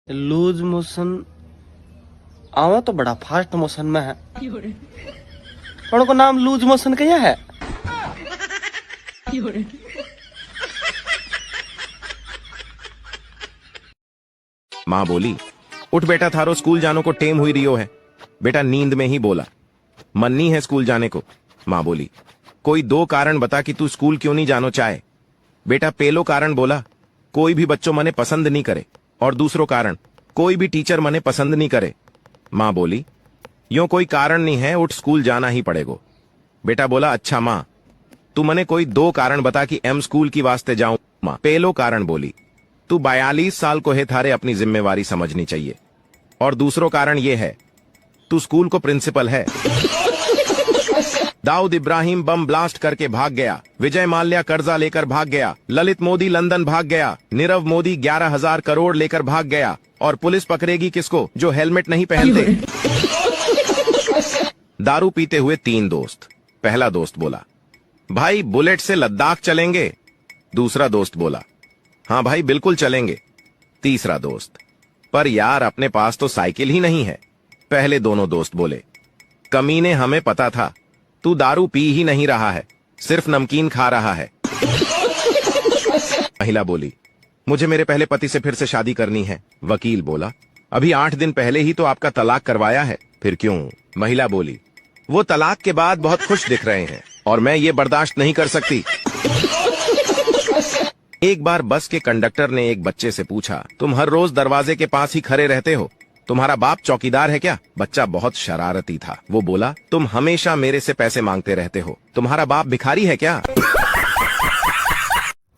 Loose motion आवा तो बड़ा फास्ट मोशन में है। उनको नाम लूज मोशन क्या है? माँ बोली, उठ बेटा, थारो स्कूल जानो को टेम हुई रियो है। बेटा नींद में ही बोला, मन नहीं है स्कूल जाने को। माँ बोली, कोई दो कारण बता कि तू स्कूल क्यों नहीं जानो चाहे। बेटा पहलो कारण बोला, कोई भी बच्चों मने पसंद नहीं करे, और दूसरो कारण, कोई भी टीचर मने पसंद नहीं करे। माँ बोली, यो कोई कारण नहीं है, उठ स्कूल जाना ही पड़ेगो। बेटा बोला, अच्छा माँ, तू मने कोई दो कारण बता कि एम स्कूल की वास्ते जाऊं। माँ पहलो कारण बोली, तू 42 साल को है, थारे अपनी जिम्मेवारी समझनी चाहिए, और दूसरो कारण ये है, तू स्कूल को प्रिंसिपल है। दाऊद इब्राहिम बम ब्लास्ट करके भाग गया, विजय माल्या कर्जा लेकर भाग गया, ललित मोदी लंदन भाग गया, नीरव मोदी 11,000 करोड़ लेकर भाग गया, और पुलिस पकड़ेगी किसको जो हेलमेट नहीं पहनते। दारू पीते हुए 3 दोस्त। पहला दोस्त बोला, भाई बुलेट से लद्दाख चलेंगे। दूसरा दोस्त बोला, हाँ भाई बिल्कुल चलेंगे। तीसरा दोस्त, पर यार अपने पास तो साइकिल ही नहीं है। पहले दोनों दोस्त बोले, कमीने हमें पता था, तू दारू पी ही नहीं रहा है, सिर्फ नमकीन खा रहा है। महिला बोली, मुझे मेरे पहले पति से फिर से शादी करनी है। वकील बोला, अभी 8 दिन पहले ही तो आपका तलाक करवाया है, फिर क्यों? महिला बोली, वो तलाक के बाद बहुत खुश दिख रहे हैं और मैं ये बर्दाश्त नहीं कर सकती। एक बार बस के कंडक्टर ने एक बच्चे से पूछा, तुम हर रोज दरवाजे के पास ही खड़े रहते हो, तुम्हारा बाप चौकीदार है क्या? बच्चा बहुत शरारती था, वो बोला, तुम हमेशा मेरे से पैसे मांगते रहते हो, तुम्हारा बाप भिखारी है क्या?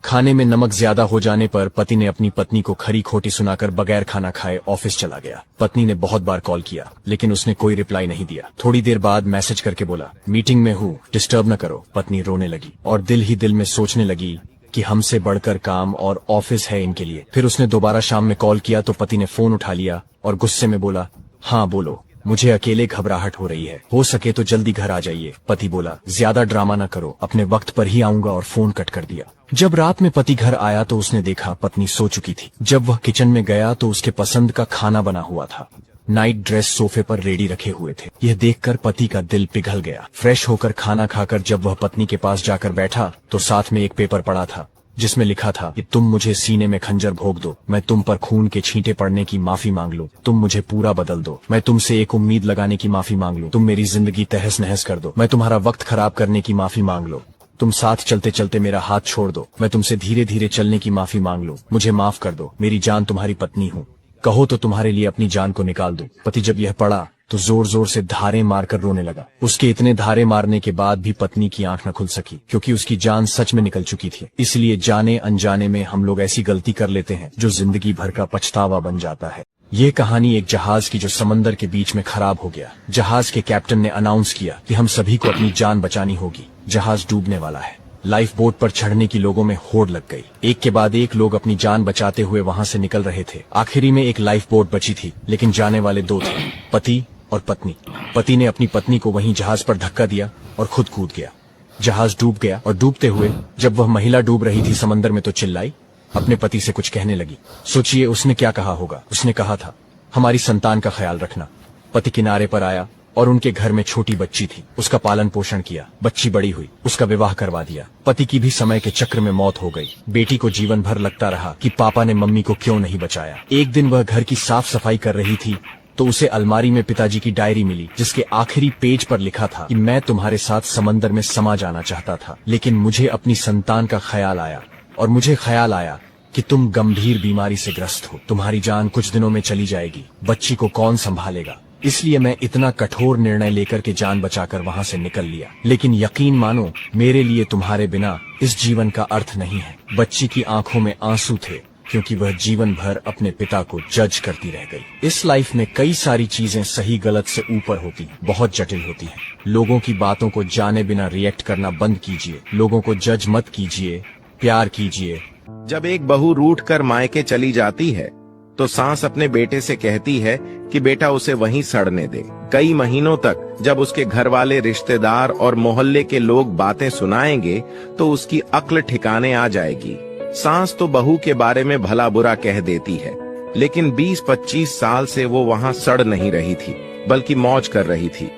खाने में नमक ज्यादा हो जाने पर पति ने अपनी पत्नी को खरी खोटी सुनाकर बगैर खाना खाए ऑफिस चला गया। पत्नी ने बहुत बार कॉल किया लेकिन उसने कोई रिप्लाई नहीं दिया। थोड़ी देर बाद मैसेज करके बोला, मीटिंग में हूँ, डिस्टर्ब न करो। पत्नी रोने लगी और दिल ही दिल में सोचने लगी कि हमसे बढ़कर काम और ऑफिस है इनके लिए। फिर उसने दोबारा शाम में कॉल किया तो पति ने फोन उठा लिया और गुस्से में बोला, हाँ बोलो, मुझे अकेले घबराहट हो रही है, हो सके तो जल्दी घर आ जाइए। पति बोला, ज्यादा ड्रामा न करो, अपने वक्त पर ही आऊंगा, और फोन कट कर दिया। जब रात में पति घर आया तो उसने देखा पत्नी सो चुकी थी। जब वह किचन में गया तो उसके पसंद का खाना बना हुआ था। नाइट ड्रेस सोफे पर रेडी रखे हुए थे। यह देखकर पति का दिल पिघल गया। फ्रेश होकर खाना खाकर जब वह पत्नी के पास जाकर बैठा तो साथ में एक पेपर पड़ा था जिसमें लिखा था कि तुम मुझे सीने में खंजर भोंक दो, मैं तुम पर खून के छींटे पड़ने की माफी मांग लो, तुम मुझे पूरा बदल दो, मैं तुमसे एक उम्मीद लगाने की माफी मांग लो, तुम मेरी जिंदगी तहस नहस कर दो, मैं तुम्हारा वक्त खराब करने की माफी मांग लो, तुम साथ चलते चलते मेरा हाथ छोड़ दो, मैं तुमसे धीरे धीरे चलने की माफी मांग लो, मुझे माफ कर दो, मेरी जान तुम्हारी पत्नी हूँ, कहो तो तुम्हारे लिए अपनी जान को निकाल दो। पति जब यह पढ़ा तो जोर जोर से धारे मारकर रोने लगा। उसके इतने धारे मारने के बाद भी पत्नी की आंख न खुल सकी क्योंकि उसकी जान सच में निकल चुकी थी। इसलिए जाने अनजाने में हम लोग ऐसी गलती कर लेते हैं जो जिंदगी भर का पछतावा बन जाता है। ये कहानी एक जहाज की जो समंदर के बीच में खराब हो गया। जहाज के कैप्टन ने अनाउंस किया कि हम सभी को अपनी जान बचानी होगी, जहाज डूबने वाला है। लाइफ बोट पर चढ़ने की लोगों में होड़ लग गई। एक के बाद एक लोग अपनी जान बचाते हुए वहां से निकल रहे थे। आखिरी में एक लाइफ बोट बची थी लेकिन जाने वाले 2 थे, पति और पत्नी। पति ने अपनी पत्नी को वहीं जहाज पर धक्का दिया और खुद कूद गया। जहाज डूब गया और डूबते हुए जब वह महिला डूब रही थी समंदर में तो चिल्लाई, अपने पति से कुछ कहने लगी। सोचिए उसने क्या कहा होगा। उसने कहा था, हमारी संतान का ख्याल रखना। पति किनारे पर आया और उनके घर में छोटी बच्ची थी, उसका पालन पोषण किया। बच्ची बड़ी हुई, उसका विवाह करवा दिया। पति की भी समय के चक्र में मौत हो गई। बेटी को जीवन भर लगता रहा कि पापा ने मम्मी को क्यों नहीं बचाया। एक दिन वह घर की साफ सफाई कर रही थी तो उसे अलमारी में पिताजी की डायरी मिली जिसके आखिरी पेज पर लिखा था कि मैं तुम्हारे साथ समंदर में समा जाना चाहता था लेकिन मुझे अपनी संतान का ख्याल आया और मुझे ख्याल आया कि तुम गंभीर बीमारी से ग्रस्त हो, तुम्हारी जान कुछ दिनों में चली जाएगी, बच्ची को कौन संभालेगा। इसलिए मैं इतना कठोर निर्णय लेकर के जान बचाकर वहां से निकल लिया। लेकिन यकीन मानो मेरे लिए तुम्हारे बिना इस जीवन का अर्थ नहीं है। बच्ची की आंखों में आंसू थे क्योंकि वह जीवन भर अपने पिता को जज करती रह गई। इस लाइफ में कई सारी चीजें सही गलत से ऊपर होती हैं, बहुत जटिल होती हैं। लोगों की बातों को जाने बिना रिएक्ट करना बंद कीजिए, लोगों को जज मत कीजिए, प्यार कीजिए। जब एक बहू रूठ कर मायके चली जाती है तो सास अपने बेटे से कहती है कि बेटा उसे वहीं सड़ने दे। कई महीनों तक जब उसके घर वाले, रिश्तेदार और मोहल्ले के लोग बातें सुनाएंगे तो उसकी अक्ल ठिकाने आ जाएगी। सास तो बहू के बारे में भला बुरा कह देती है लेकिन 20-25 साल से वो वहां सड़ नहीं रही थी, बल्कि मौज कर रही थी।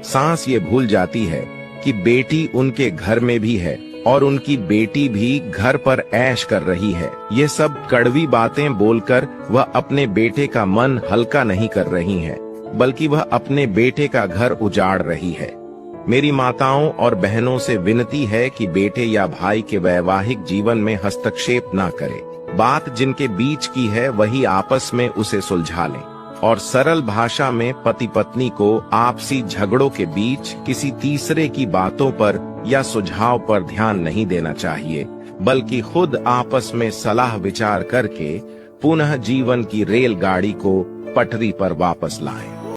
सांस ये भूल जाती है कि बेटी उनके घर में भी है और उनकी बेटी भी घर पर ऐश कर रही है। ये सब कड़वी बातें बोलकर वह अपने बेटे का मन हल्का नहीं कर रही है, बल्कि वह अपने बेटे का घर उजाड़ रही है। मेरी माताओं और बहनों से विनती है कि बेटे या भाई के वैवाहिक जीवन में हस्तक्षेप ना करें। बात जिनके बीच की है वही आपस में उसे सुलझा लें और सरल भाषा में पति पत्नी को आपसी झगड़ों के बीच किसी तीसरे की बातों पर या सुझाव पर ध्यान नहीं देना चाहिए, बल्कि खुद आपस में सलाह विचार करके पुनः जीवन की रेलगाड़ी को पटरी पर वापस लाएं।